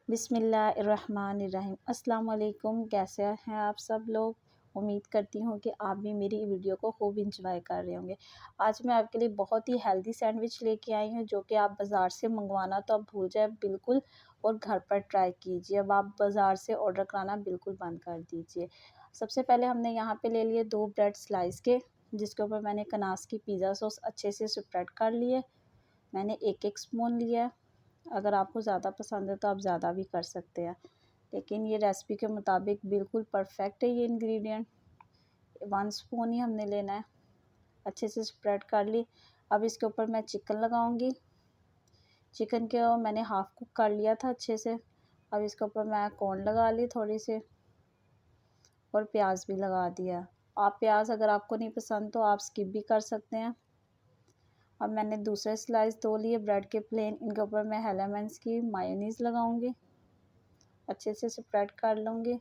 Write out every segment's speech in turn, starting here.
बिस्मिल्लाहिर्रहमानिर्रहीम। अस्सलाम वालेकुम। कैसे हैं आप सब लोग? उम्मीद करती हूँ कि आप भी मेरी वीडियो को खूब इंजॉय कर रहे होंगे। आज मैं आपके लिए बहुत ही हेल्दी सैंडविच लेके आई हूँ, जो कि आप बाज़ार से मंगवाना तो आप भूल जाए बिल्कुल, और घर पर ट्राई कीजिए। अब आप बाज़ार से ऑर्डर कराना बिल्कुल बंद कर दीजिए। सबसे पहले हमने यहाँ पे ले लिए 2 ब्रेड स्लाइस के, जिसके ऊपर मैंने कनास की पिज़्ज़ा सॉस अच्छे से स्प्रेड कर लिए। मैंने 1-1 स्पून लिया। अगर आपको ज़्यादा पसंद है तो आप ज़्यादा भी कर सकते हैं, लेकिन ये रेसिपी के मुताबिक बिल्कुल परफेक्ट है ये इंग्रेडिएंट। 1 स्पून ही हमने लेना है। अच्छे से स्प्रेड कर ली। अब इसके ऊपर मैं चिकन लगाऊंगी। चिकन के मैंने हाफ कुक कर लिया था अच्छे से। अब इसके ऊपर मैं कॉर्न लगा ली थोड़ी सी, और प्याज भी लगा दिया। आप प्याज अगर आपको नहीं पसंद तो आप स्किप भी कर सकते हैं। अब मैंने दूसरे स्लाइस 2 लिए ब्रेड के प्लेन, इनके ऊपर मैं हेलेमेंट्स की मायोनीज़ लगाऊंगी। अच्छे से स्प्रेड कर लूँगी।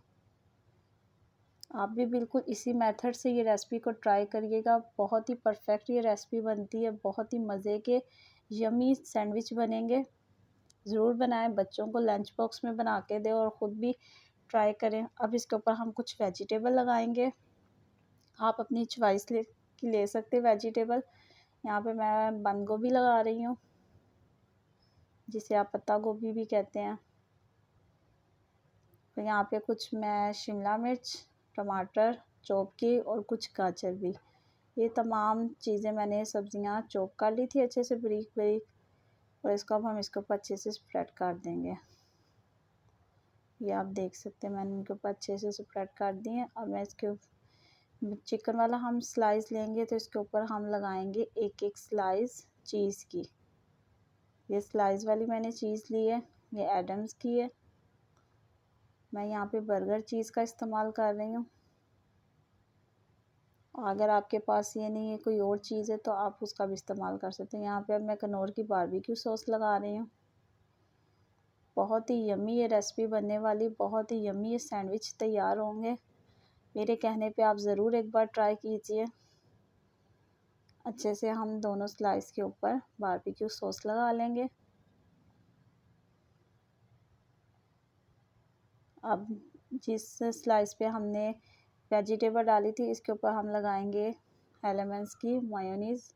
आप भी बिल्कुल इसी मेथड से ये रेसिपी को ट्राई करिएगा। बहुत ही परफेक्ट ये रेसिपी बनती है। बहुत ही मज़े के यमी सैंडविच बनेंगे। ज़रूर बनाएं, बच्चों को लंच बॉक्स में बना के दें और ख़ुद भी ट्राई करें। अब इसके ऊपर हम कुछ वेजिटेबल लगाएंगे। आप अपनी चॉइस ले सकते वेजिटेबल। यहाँ पे मैं बंद गोभी लगा रही हूँ, जिसे आप पत्ता गोभी भी कहते हैं। तो यहाँ पे कुछ मैं शिमला मिर्च, टमाटर चॉप की, और कुछ गाजर भी। ये तमाम चीज़ें मैंने सब्जियाँ चॉप कर ली थी अच्छे से बारीक बारीक, और इसको अब हम इसके ऊपर अच्छे से स्प्रेड कर देंगे। ये आप देख सकते हैं मैंने इनके ऊपर अच्छे से स्प्रेड कर दिए। अब मैं इसके चिकन वाला हम स्लाइस लेंगे, तो इसके ऊपर हम लगाएंगे 1-1 स्लाइस चीज़ की। ये स्लाइस वाली मैंने चीज़ ली है, ये एडम्स की है। मैं यहाँ पे बर्गर चीज़ का इस्तेमाल कर रही हूँ। अगर आपके पास ये नहीं है, कोई और चीज़ है, तो आप उसका भी इस्तेमाल कर सकते हैं। यहाँ पे अब मैं कनौर की बारबेक्यू सॉस लगा रही हूँ। बहुत ही यम्मी ये रेसिपी बनने वाली, बहुत ही यम्मी ये सैंडविच तैयार होंगे। मेरे कहने पे आप ज़रूर एक बार ट्राई कीजिए। अच्छे से हम दोनों स्लाइस के ऊपर बारबेक्यू सॉस लगा लेंगे। अब जिस स्लाइस पे हमने वेजिटेबल डाली थी, इसके ऊपर हम लगाएंगे हेलेमेंट्स की मायोनीज़।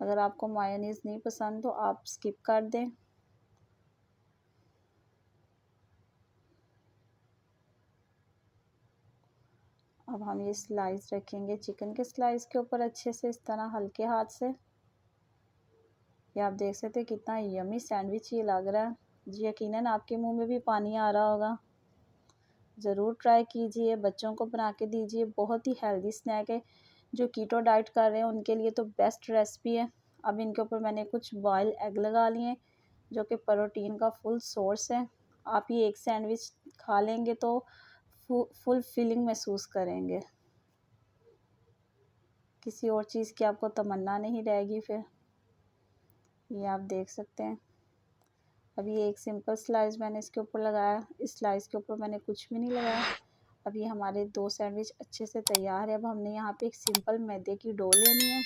अगर आपको मायोनीज़ नहीं पसंद तो आप स्किप कर दें। अब हम ये स्लाइस रखेंगे चिकन के स्लाइस के ऊपर अच्छे से, इस तरह हल्के हाथ से। ये आप देख सकते हैं कितना यमी सैंडविच ये लग रहा है। जी यकीनन आपके मुंह में भी पानी आ रहा होगा। ज़रूर ट्राई कीजिए, बच्चों को बना के दीजिए। बहुत ही हेल्दी स्नैक है। जो कीटो डाइट कर रहे हैं उनके लिए तो बेस्ट रेसिपी है। अब इनके ऊपर मैंने कुछ बॉयल एग लगा लिए, जो कि प्रोटीन का फुल सोर्स है। आप ये एक सैंडविच खा लेंगे तो फुल फीलिंग महसूस करेंगे। किसी और चीज़ की आपको तमन्ना नहीं रहेगी फिर। ये आप देख सकते हैं। अभी एक सिंपल स्लाइस मैंने इसके ऊपर लगाया। इस स्लाइस के ऊपर मैंने कुछ भी नहीं लगाया। अब ये हमारे 2 सैंडविच अच्छे से तैयार है। अब हमने यहाँ पे एक सिंपल मैदे की डो लेनी है।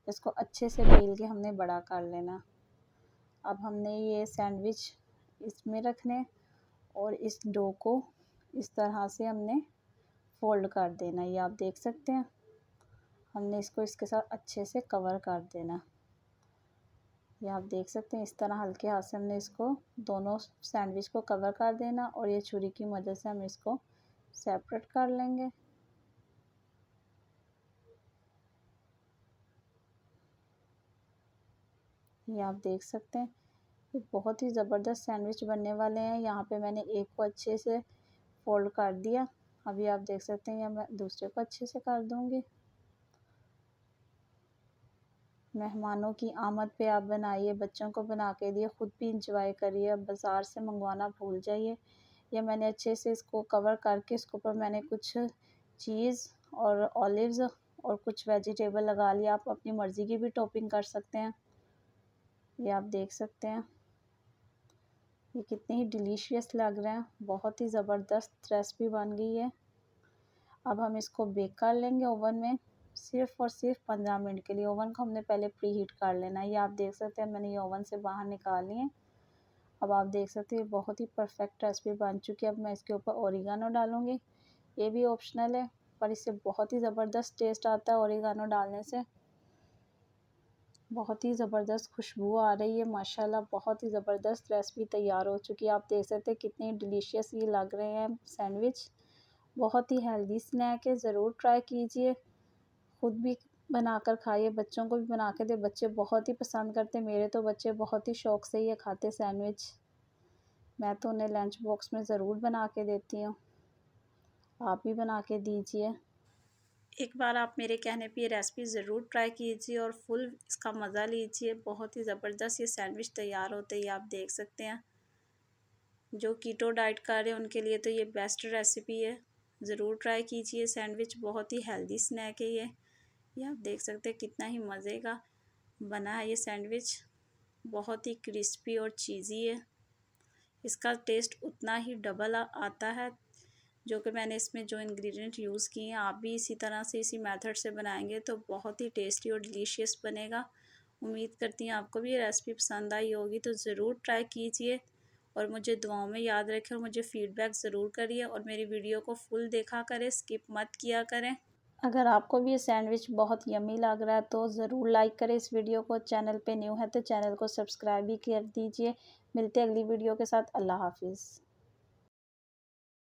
इसको अच्छे से बेल के हमने बड़ा कर लेना। अब हमने ये सैंडविच इसमें रखने, और इस डो को इस तरह से हमने फोल्ड कर देना। ये आप देख सकते हैं। हमने इसको इसके साथ अच्छे से कवर कर देना। ये आप देख सकते हैं, इस तरह हल्के हाथ से हमने इसको दोनों सैंडविच को कवर कर देना, और ये छुरी की मदद से हम इसको सेपरेट कर लेंगे। ये आप देख सकते हैं, ये बहुत ही ज़बरदस्त सैंडविच बनने वाले हैं। यहाँ पे मैंने एक को अच्छे से फोल्ड कर दिया। अभी आप देख सकते हैं, या मैं दूसरे को अच्छे से कर दूँगी। मेहमानों की आमद पे आप बनाइए, बच्चों को बना के दिए, ख़ुद भी इंजॉय करिए। अब बाज़ार से मंगवाना भूल जाइए। ये मैंने अच्छे से इसको कवर करके, इसके ऊपर मैंने कुछ चीज़ और ऑलिव्स और कुछ वेजिटेबल लगा लिया। आप अपनी मर्ज़ी की भी टॉपिंग कर सकते हैं। ये आप देख सकते हैं, ये कितने ही डिलीशियस लग रहे हैं। बहुत ही ज़बरदस्त रेसिपी बन गई है। अब हम इसको बेक कर लेंगे ओवन में, सिर्फ़ और सिर्फ 15 मिनट के लिए। ओवन को हमने पहले प्री हीट कर लेना है। ये आप देख सकते हैं, मैंने ये ओवन से बाहर निकाल लिए। अब आप देख सकते हैं बहुत ही परफेक्ट रेसिपी बन चुकी है। अब मैं इसके ऊपर ओरिगानो डालूँगी। ये भी ऑप्शनल है, पर इससे बहुत ही ज़बरदस्त टेस्ट आता है ओरिगानो डालने से। बहुत ही ज़बरदस्त खुशबू आ रही है माशाल्लाह। बहुत ही ज़बरदस्त रेसिपी तैयार हो चुकी है। आप देख सकते हैं कितनी डिलीशियस ये लग रहे हैं सैंडविच। बहुत ही हेल्दी स्नैक है, ज़रूर ट्राई कीजिए। खुद भी बनाकर खाइए, बच्चों को भी बना के दें। बच्चे बहुत ही पसंद करते हैं। मेरे तो बच्चे बहुत ही शौक़ से ये खाते सैंडविच। मैं तो उन्हें लंच बॉक्स में ज़रूर बना के देती हूँ। आप भी बना के दीजिए। एक बार आप मेरे कहने पे ये रेसिपी ज़रूर ट्राई कीजिए और फुल इसका मज़ा लीजिए। बहुत ही ज़बरदस्त ये सैंडविच तैयार होते ही आप देख सकते हैं। जो कीटो डाइट कर रहे हैं उनके लिए तो ये बेस्ट रेसिपी है। ज़रूर ट्राई कीजिए। सैंडविच बहुत ही हेल्दी स्नैक है ये आप देख सकते हैं कितना ही मज़े का बना है ये सैंडविच। बहुत ही क्रिस्पी और चीज़ी है। इसका टेस्ट उतना ही डबल आता है जो कि मैंने इसमें जो इंग्रेडिएंट यूज़ किए हैं। आप भी इसी तरह से इसी मेथड से बनाएंगे तो बहुत ही टेस्टी और डिलीशियस बनेगा। उम्मीद करती हूँ आपको भी ये रेसिपी पसंद आई होगी, तो ज़रूर ट्राई कीजिए और मुझे दुआओं में याद रखें और मुझे फ़ीडबैक ज़रूर करिए और मेरी वीडियो को फुल देखा करें, स्किप मत किया करें। अगर आपको भी ये सैंडविच बहुत यम्मी लग रहा है तो ज़रूर लाइक करें इस वीडियो को। चैनल पे न्यू है तो चैनल को सब्सक्राइब भी कर दीजिए। मिलते हैं अगली वीडियो के साथ। अल्लाह हाफ़िज़।